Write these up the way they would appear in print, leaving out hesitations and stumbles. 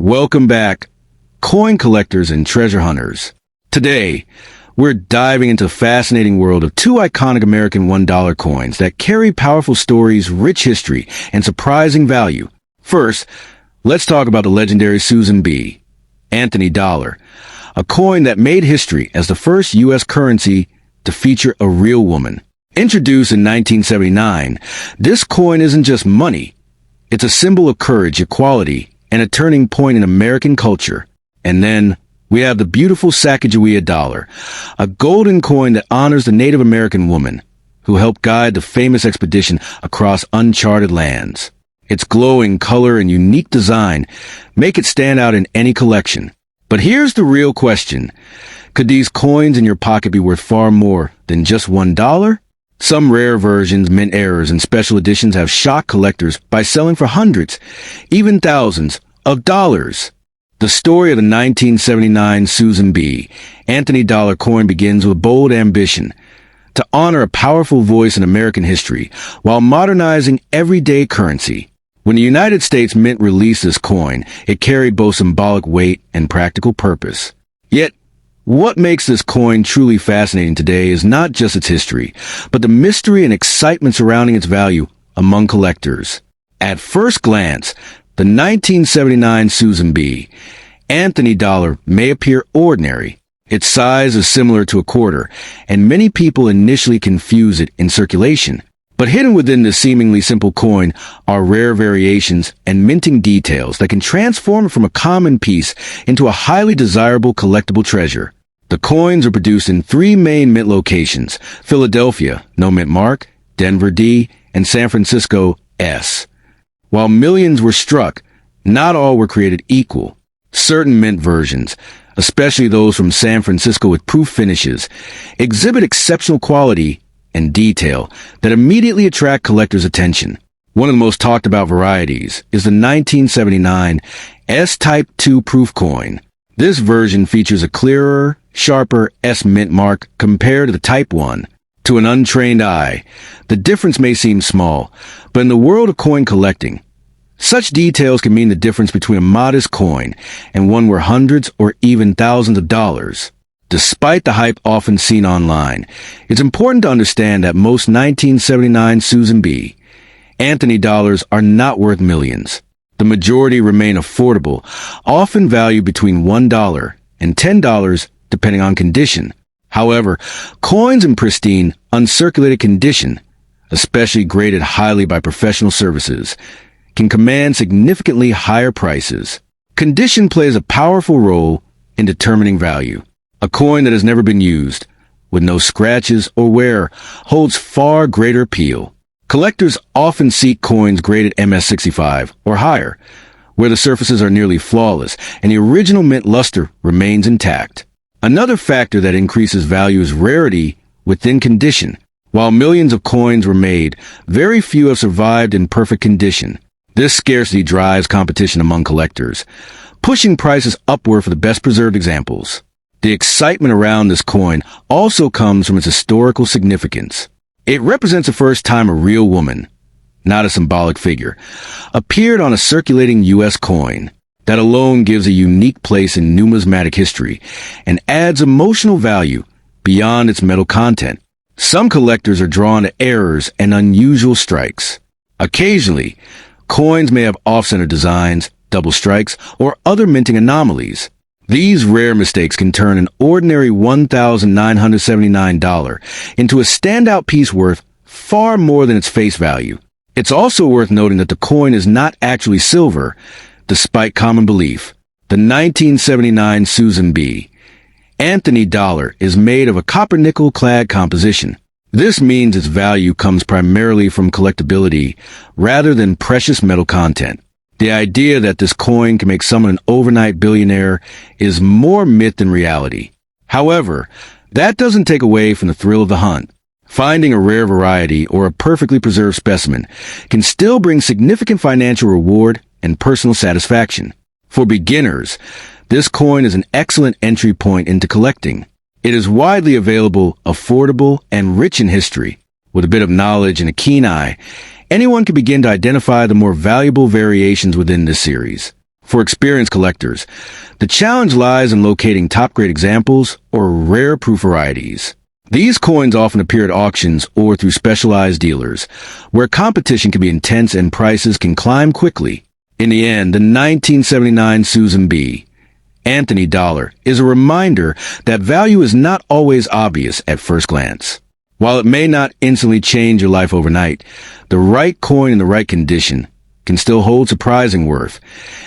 Welcome back, coin collectors and treasure hunters. Today, we're diving into the fascinating world of two iconic American $1 coins that carry powerful stories, rich history, and surprising value. First, let's talk about the legendary Susan B. Anthony dollar, a coin that made history as the first U.S. currency to feature a real woman. Introduced in 1979, this coin isn't just money. It's a symbol of courage, equality, and a turning point in American culture. And then we have the beautiful Sacagawea dollar, a golden coin that honors the Native American woman who helped guide the famous expedition across uncharted lands. Its glowing color and unique design make it stand out in any collection. But here's the real question. Could these coins in your pocket be worth far more than just $1? Some rare versions, mint errors, and special editions have shocked collectors by selling for hundreds, even thousands of dollars. The story of the 1979 Susan B. Anthony dollar coin begins with bold ambition to honor a powerful voice in American history while modernizing everyday currency. When the United States Mint released this coin, it carried both symbolic weight and practical purpose. Yet, what makes this coin truly fascinating today is not just its history, but the mystery and excitement surrounding its value among collectors. At first glance, the 1979 Susan B. Anthony dollar may appear ordinary. Its size is similar to a quarter, and many people initially confuse it in circulation. But hidden within this seemingly simple coin are rare variations and minting details that can transform it from a common piece into a highly desirable collectible treasure. The coins are produced in three main mint locations: Philadelphia, no mint mark; Denver, D; and San Francisco, S. While millions were struck, not all were created equal. Certain mint versions, especially those from San Francisco with proof finishes, exhibit exceptional quality and detail that immediately attract collectors' attention. One of the most talked about varieties is the 1979 S-Type 2 proof coin. This version features a clearer, sharper S mint mark compared to the Type 1. To an untrained eye, the difference may seem small, but in the world of coin collecting, such details can mean the difference between a modest coin and one worth hundreds or even thousands of dollars. Despite the hype often seen online, it's important to understand that most 1979 Susan B. Anthony dollars are not worth millions. The majority remain affordable, often valued between $1 and $10 depending on condition. However, coins in pristine, uncirculated condition, especially graded highly by professional services, can command significantly higher prices. Condition plays a powerful role in determining value. A coin that has never been used, with no scratches or wear, holds far greater appeal. Collectors often seek coins graded MS65 or higher, where the surfaces are nearly flawless and the original mint luster remains intact. Another factor that increases value is rarity within condition. While millions of coins were made, very few have survived in perfect condition. This scarcity drives competition among collectors, pushing prices upward for the best preserved examples. The excitement around this coin also comes from its historical significance. It represents the first time a real woman, not a symbolic figure, appeared on a circulating U.S. coin. That alone gives a unique place in numismatic history and adds emotional value beyond its metal content. Some collectors are drawn to errors and unusual strikes. Occasionally, coins may have off-center designs, double strikes, or other minting anomalies. These rare mistakes can turn an ordinary $1,979 into a standout piece worth far more than its face value. It's also worth noting that the coin is not actually silver, despite common belief. The 1979 Susan B. Anthony dollar is made of a copper-nickel clad composition. This means its value comes primarily from collectability rather than precious metal content. The idea that this coin can make someone an overnight billionaire is more myth than reality. However, that doesn't take away from the thrill of the hunt. Finding a rare variety or a perfectly preserved specimen can still bring significant financial reward and personal satisfaction. For beginners, this coin is an excellent entry point into collecting. It is widely available, affordable, and rich in history. With a bit of knowledge and a keen eye, anyone can begin to identify the more valuable variations within this series. For experienced collectors, the challenge lies in locating top-grade examples or rare proof varieties. These coins often appear at auctions or through specialized dealers, where competition can be intense and prices can climb quickly. In the end, the 1979 Susan B. Anthony dollar is a reminder that value is not always obvious at first glance. While it may not instantly change your life overnight, the right coin in the right condition can still hold surprising worth,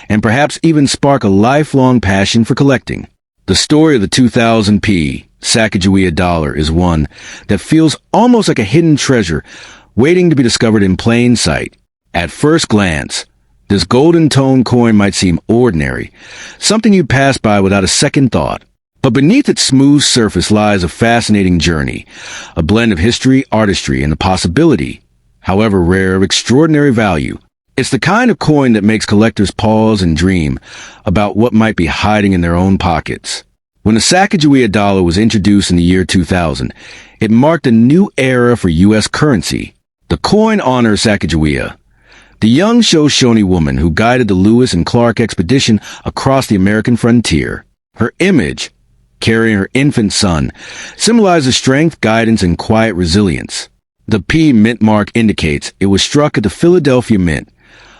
and perhaps even spark a lifelong passion for collecting. The story of the 2000p Sacagawea dollar is one that feels almost like a hidden treasure waiting to be discovered in plain sight. At first glance, this golden tone coin might seem ordinary, something you'd pass by without a second thought. But beneath its smooth surface lies a fascinating journey, a blend of history, artistry, and the possibility, however rare, of extraordinary value. It's the kind of coin that makes collectors pause and dream about what might be hiding in their own pockets. When the Sacagawea dollar was introduced in the year 2000, it marked a new era for U.S. currency. The coin honors Sacagawea, the young Shoshone woman who guided the Lewis and Clark expedition across the American frontier. Her image, carrying her infant son, symbolizes strength, guidance, and quiet resilience. The P mint mark indicates it was struck at the Philadelphia Mint,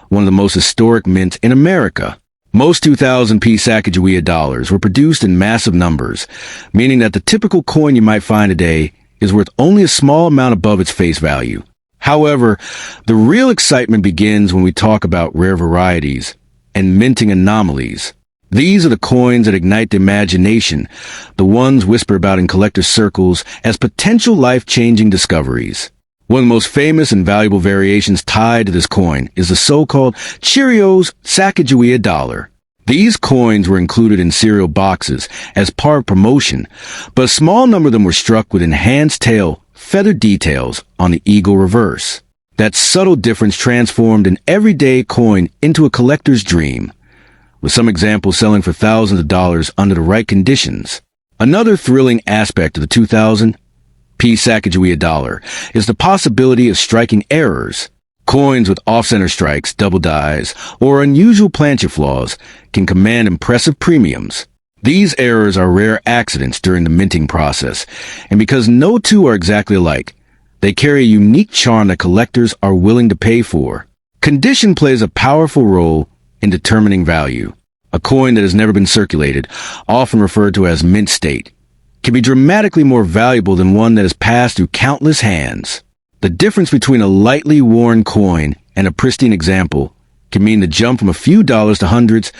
one of the most historic mints in America. Most 2000p Sacagawea dollars were produced in massive numbers, meaning that the typical coin you might find today is worth only a small amount above its face value. However, the real excitement begins when we talk about rare varieties and minting anomalies. These are the coins that ignite the imagination, the ones whispered about in collector circles as potential life-changing discoveries. One of the most famous and valuable variations tied to this coin is the so-called Cheerios Sacagawea dollar. These coins were included in cereal boxes as part of promotion, but a small number of them were struck with enhanced tail feather details on the eagle reverse. That subtle difference transformed an everyday coin into a collector's dream, with some examples selling for thousands of dollars under the right conditions. Another thrilling aspect of the 2000p Sacagawea dollar is the possibility of striking errors. Coins with off-center strikes, double dies, or unusual planchet flaws can command impressive premiums. These errors are rare accidents during the minting process, and because no two are exactly alike, they carry a unique charm that collectors are willing to pay for. Condition plays a powerful role in determining value. A coin that has never been circulated, often referred to as mint state, can be dramatically more valuable than one that has passed through countless hands. The difference between a lightly worn coin and a pristine example can mean the jump from a few dollars to hundreds,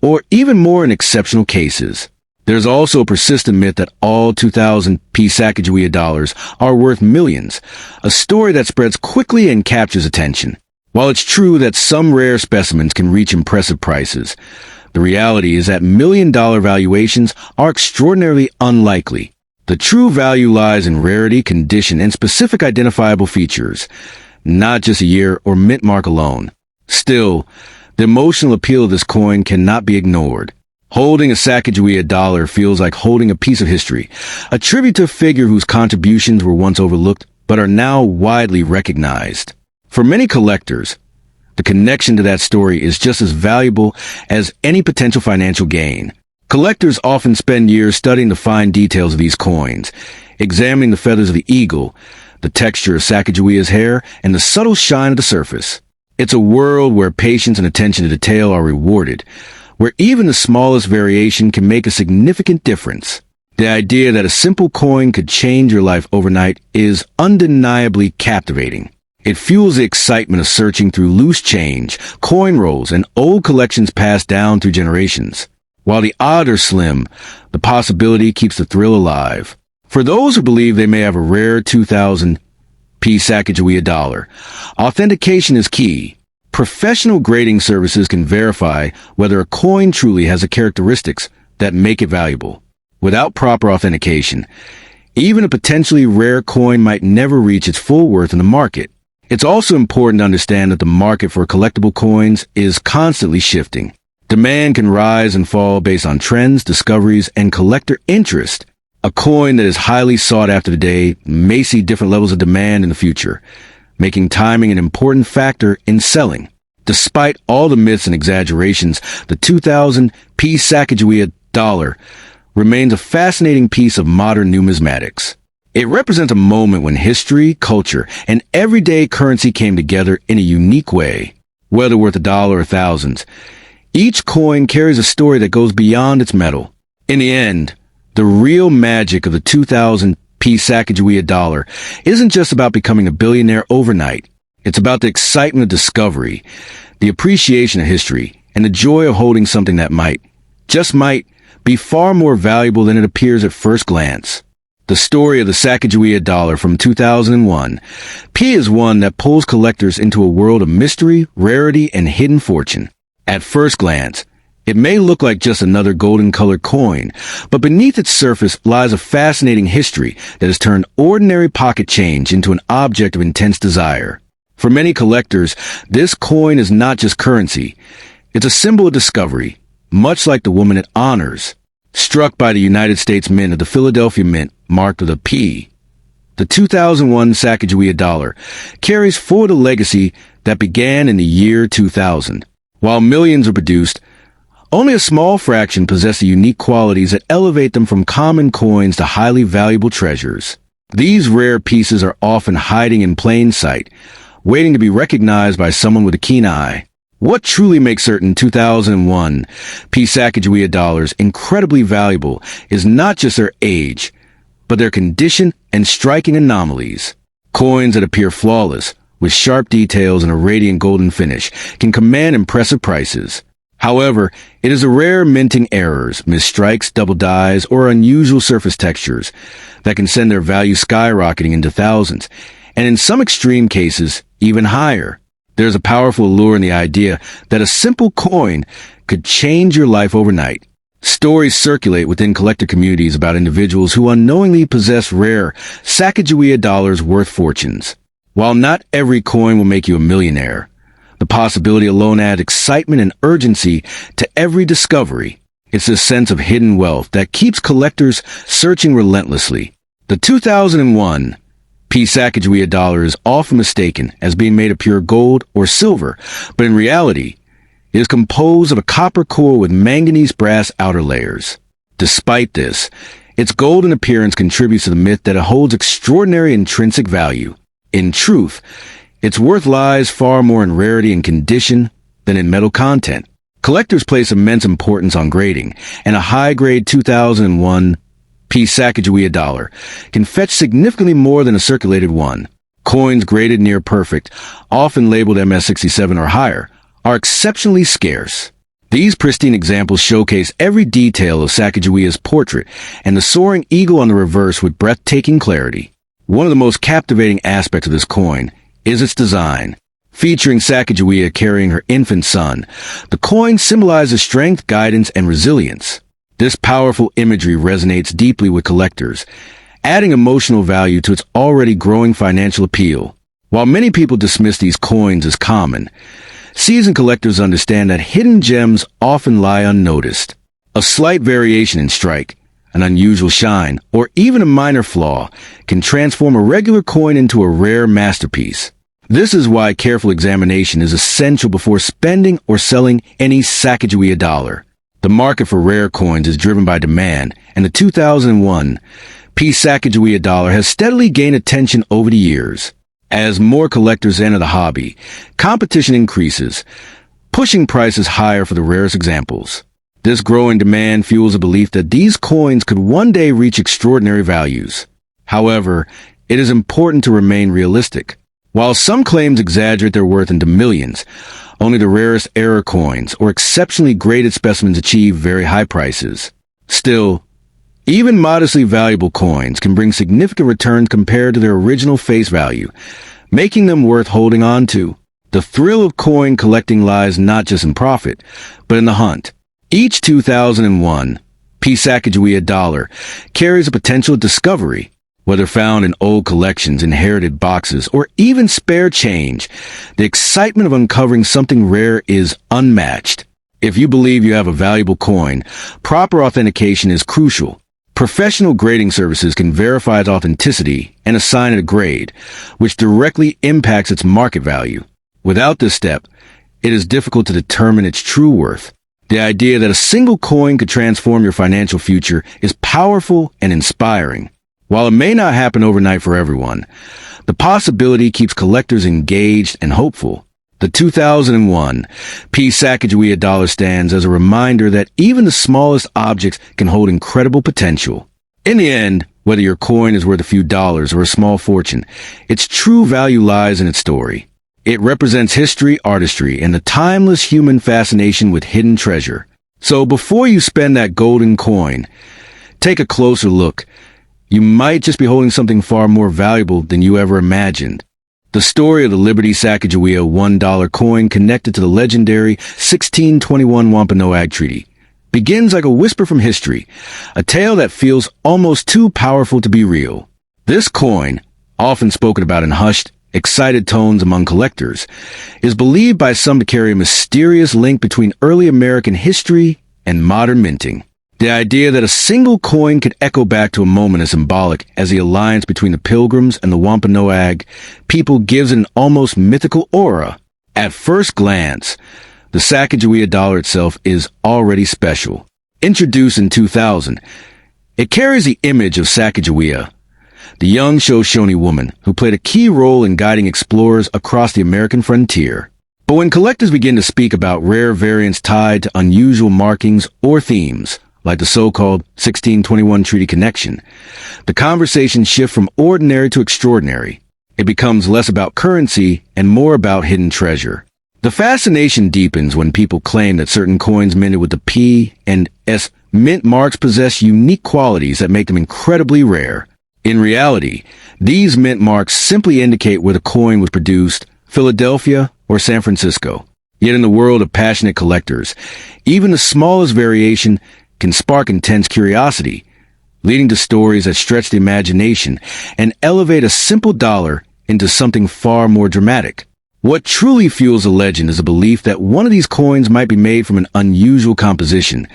or even more in exceptional cases. There's also a persistent myth that all 2000p Sacagawea dollars are worth millions, a story that spreads quickly and captures attention. While it's true that some rare specimens can reach impressive prices, the reality is that million-dollar valuations are extraordinarily unlikely. The true value lies in rarity, condition, and specific identifiable features, not just a year or mint mark alone. Still, the emotional appeal of this coin cannot be ignored. Holding a Sacagawea dollar feels like holding a piece of history, a tribute to a figure whose contributions were once overlooked but are now widely recognized. For many collectors, the connection to that story is just as valuable as any potential financial gain. Collectors often spend years studying the fine details of these coins, examining the feathers of the eagle, the texture of Sacagawea's hair, and the subtle shine of the surface. It's a world where patience and attention to detail are rewarded, where even the smallest variation can make a significant difference. The idea that a simple coin could change your life overnight is undeniably captivating. It fuels the excitement of searching through loose change, coin rolls, and old collections passed down through generations. While the odds are slim, the possibility keeps the thrill alive. For those who believe they may have a rare 2000p Sacagawea dollar, authentication is key. Professional grading services can verify whether a coin truly has the characteristics that make it valuable. Without proper authentication, even a potentially rare coin might never reach its full worth in the market. It's also important to understand that the market for collectible coins is constantly shifting. Demand can rise and fall based on trends, discoveries, and collector interest. A coin that is highly sought after today may see different levels of demand in the future, making timing an important factor in selling. Despite all the myths and exaggerations, the 2000 P Sacagawea dollar remains a fascinating piece of modern numismatics. It represents a moment when history, culture, and everyday currency came together in a unique way. Whether worth a dollar or thousands, each coin carries a story that goes beyond its metal. In the end, the real magic of the 2000 P Sacagawea dollar isn't just about becoming a billionaire overnight. It's about the excitement of discovery, the appreciation of history, and the joy of holding something that might, just might, be far more valuable than it appears at first glance. The story of the Sacagawea dollar from 2001, P is one that pulls collectors into a world of mystery, rarity, and hidden fortune. At first glance, it may look like just another golden-colored coin, but beneath its surface lies a fascinating history that has turned ordinary pocket change into an object of intense desire. For many collectors, this coin is not just currency. It's a symbol of discovery, much like the woman it honors, struck by the United States Mint of the Philadelphia Mint, marked with a P. The 2001 Sacagawea dollar carries forward a legacy that began in the year 2000. While millions are produced, only a small fraction possess the unique qualities that elevate them from common coins to highly valuable treasures. These rare pieces are often hiding in plain sight, waiting to be recognized by someone with a keen eye. What truly makes certain 2001 P Sacagawea dollars incredibly valuable is not just their age, but their condition and striking anomalies. Coins that appear flawless, with sharp details and a radiant golden finish, can command impressive prices. However, it is the rare minting errors, misstrikes, double dyes, or unusual surface textures that can send their value skyrocketing into thousands, and in some extreme cases, even higher. There's a powerful allure in the idea that a simple coin could change your life overnight. Stories circulate within collector communities about individuals who unknowingly possess rare Sacagawea dollars worth fortunes. While not every coin will make you a millionaire, the possibility alone adds excitement and urgency to every discovery. It's this sense of hidden wealth that keeps collectors searching relentlessly. The 2001 P Sacagawea dollar is often mistaken as being made of pure gold or silver, but in reality, it is composed of a copper core with manganese brass outer layers. Despite this, its golden appearance contributes to the myth that it holds extraordinary intrinsic value. In truth, its worth lies far more in rarity and condition than in metal content. Collectors place immense importance on grading, and a high-grade 2001 P Sacagawea dollar can fetch significantly more than a circulated one. Coins graded near perfect, often labeled MS67 or higher, are exceptionally scarce. These pristine examples showcase every detail of Sacagawea's portrait and the soaring eagle on the reverse with breathtaking clarity. One of the most captivating aspects of this coin is its design. Featuring Sacagawea carrying her infant son, the coin symbolizes strength, guidance, and resilience. This powerful imagery resonates deeply with collectors, adding emotional value to its already growing financial appeal. While many people dismiss these coins as common, seasoned collectors understand that hidden gems often lie unnoticed. A slight variation in strike, an unusual shine, or even a minor flaw can transform a regular coin into a rare masterpiece. This is why careful examination is essential before spending or selling any Sacagawea dollar. The market for rare coins is driven by demand, and the 2001 P Sacagawea dollar has steadily gained attention over the years. As more collectors enter the hobby, competition increases, pushing prices higher for the rarest examples. This growing demand fuels a belief that these coins could one day reach extraordinary values. However, it is important to remain realistic. While some claims exaggerate their worth into millions, only the rarest error coins or exceptionally graded specimens achieve very high prices. Still, even modestly valuable coins can bring significant returns compared to their original face value, making them worth holding on to. The thrill of coin collecting lies not just in profit, but in the hunt. Each 2001 P Sacagawea dollar carries a potential discovery. Whether found in old collections, inherited boxes, or even spare change, the excitement of uncovering something rare is unmatched. If you believe you have a valuable coin, proper authentication is crucial. Professional grading services can verify its authenticity and assign it a grade, which directly impacts its market value. Without this step, it is difficult to determine its true worth. The idea that a single coin could transform your financial future is powerful and inspiring. While it may not happen overnight for everyone, the possibility keeps collectors engaged and hopeful. The 2001 Sacagawea dollar stands as a reminder that even the smallest objects can hold incredible potential. In the end, whether your coin is worth a few dollars or a small fortune, its true value lies in its story. It represents history, artistry, and the timeless human fascination with hidden treasure. So before you spend that golden coin, take a closer look. You might just be holding something far more valuable than you ever imagined. The story of the Liberty Sacagawea $1 coin connected to the legendary 1621 Wampanoag Treaty begins like a whisper from history, a tale that feels almost too powerful to be real. This coin, often spoken about in hushed, excited tones among collectors, is believed by some to carry a mysterious link between early American history and modern minting. The idea that a single coin could echo back to a moment as symbolic as the alliance between the Pilgrims and the Wampanoag people gives it an almost mythical aura. At first glance, the Sacagawea dollar itself is already special. Introduced in 2000, it carries the image of Sacagawea, the young Shoshone woman who played a key role in guiding explorers across the American frontier. But when collectors begin to speak about rare variants tied to unusual markings or themes, like the so-called 1621 Treaty connection, the conversation shifts from ordinary to extraordinary. It becomes less about currency and more about hidden treasure. The fascination deepens when people claim that certain coins minted with the P and S mint marks possess unique qualities that make them incredibly rare. In reality, these mint marks simply indicate where the coin was produced, Philadelphia or San Francisco. Yet in the world of passionate collectors, even the smallest variation can spark intense curiosity, leading to stories that stretch the imagination and elevate a simple dollar into something far more dramatic. What truly fuels a legend is a belief that one of these coins might be made from an unusual composition,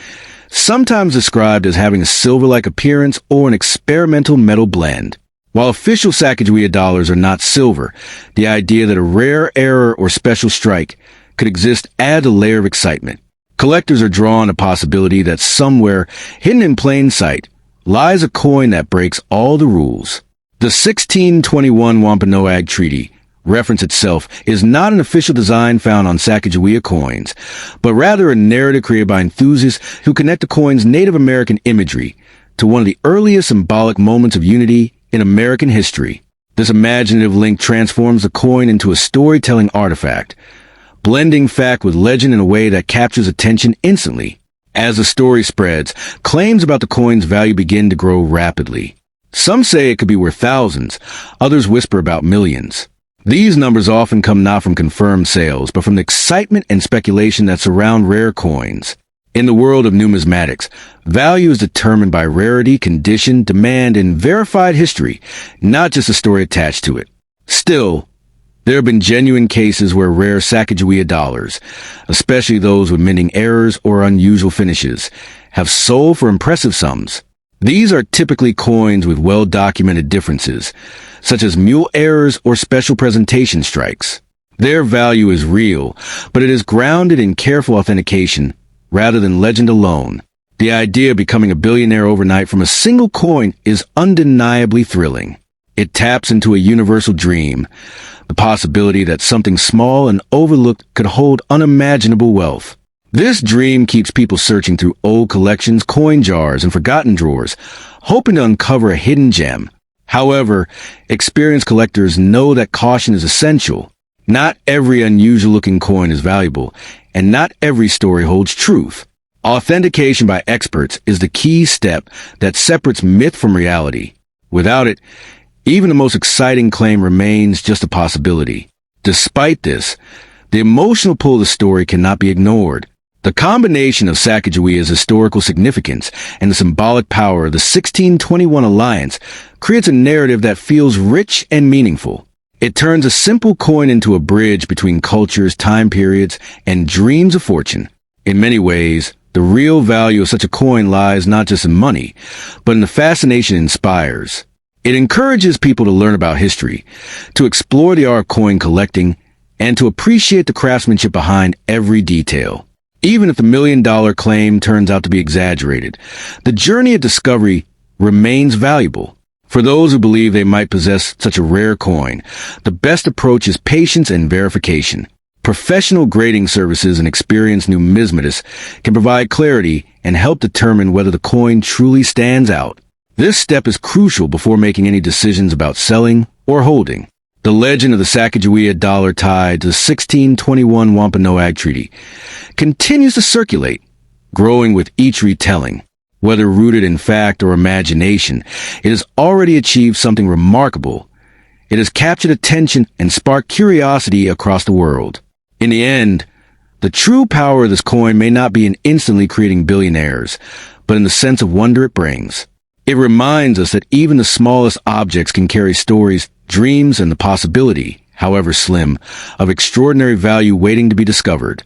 sometimes described as having a silver-like appearance or an experimental metal blend. While official Sacagawea dollars are not silver, the idea that a rare error or special strike could exist adds a layer of excitement. Collectors are drawn to the possibility that somewhere, hidden in plain sight, lies a coin that breaks all the rules. The 1621 Wampanoag Treaty reference itself is not an official design found on Sacagawea coins, but rather a narrative created by enthusiasts who connect the coin's Native American imagery to one of the earliest symbolic moments of unity in American history. This imaginative link transforms the coin into a storytelling artifact, blending fact with legend in a way that captures attention instantly. As the story spreads, claims about the coin's value begin to grow rapidly. Some say it could be worth thousands, others whisper about millions. These numbers often come not from confirmed sales, but from the excitement and speculation that surround rare coins. In the world of numismatics, value is determined by rarity, condition, demand, and verified history, not just a story attached to it. Still, there have been genuine cases where rare Sacagawea dollars, especially those with minting errors or unusual finishes, have sold for impressive sums. These are typically coins with well-documented differences, such as mule errors or special presentation strikes. Their value is real, but it is grounded in careful authentication rather than legend alone. The idea of becoming a billionaire overnight from a single coin is undeniably thrilling. It taps into a universal dream, the possibility that something small and overlooked could hold unimaginable wealth. This dream keeps people searching through old collections, coin jars, and forgotten drawers, hoping to uncover a hidden gem. However, experienced collectors know that caution is essential. Not every unusual-looking coin is valuable, and not every story holds truth. Authentication by experts is the key step that separates myth from reality. Without it, even the most exciting claim remains just a possibility. Despite this, the emotional pull of the story cannot be ignored. The combination of Sacagawea's historical significance and the symbolic power of the 1621 alliance creates a narrative that feels rich and meaningful. It turns a simple coin into a bridge between cultures, time periods, and dreams of fortune. In many ways, the real value of such a coin lies not just in money, but in the fascination it inspires. It encourages people to learn about history, to explore the art of coin collecting, and to appreciate the craftsmanship behind every detail. Even if the $1 million claim turns out to be exaggerated, the journey of discovery remains valuable. For those who believe they might possess such a rare coin, the best approach is patience and verification. Professional grading services and experienced numismatists can provide clarity and help determine whether the coin truly stands out. This step is crucial before making any decisions about selling or holding. The legend of the Sacagawea dollar tied to the 1621 Wampanoag Treaty continues to circulate, growing with each retelling. Whether rooted in fact or imagination, it has already achieved something remarkable. It has captured attention and sparked curiosity across the world. In the end, the true power of this coin may not be in instantly creating billionaires, but in the sense of wonder it brings. It reminds us that even the smallest objects can carry stories, dreams, and the possibility, however slim, of extraordinary value waiting to be discovered.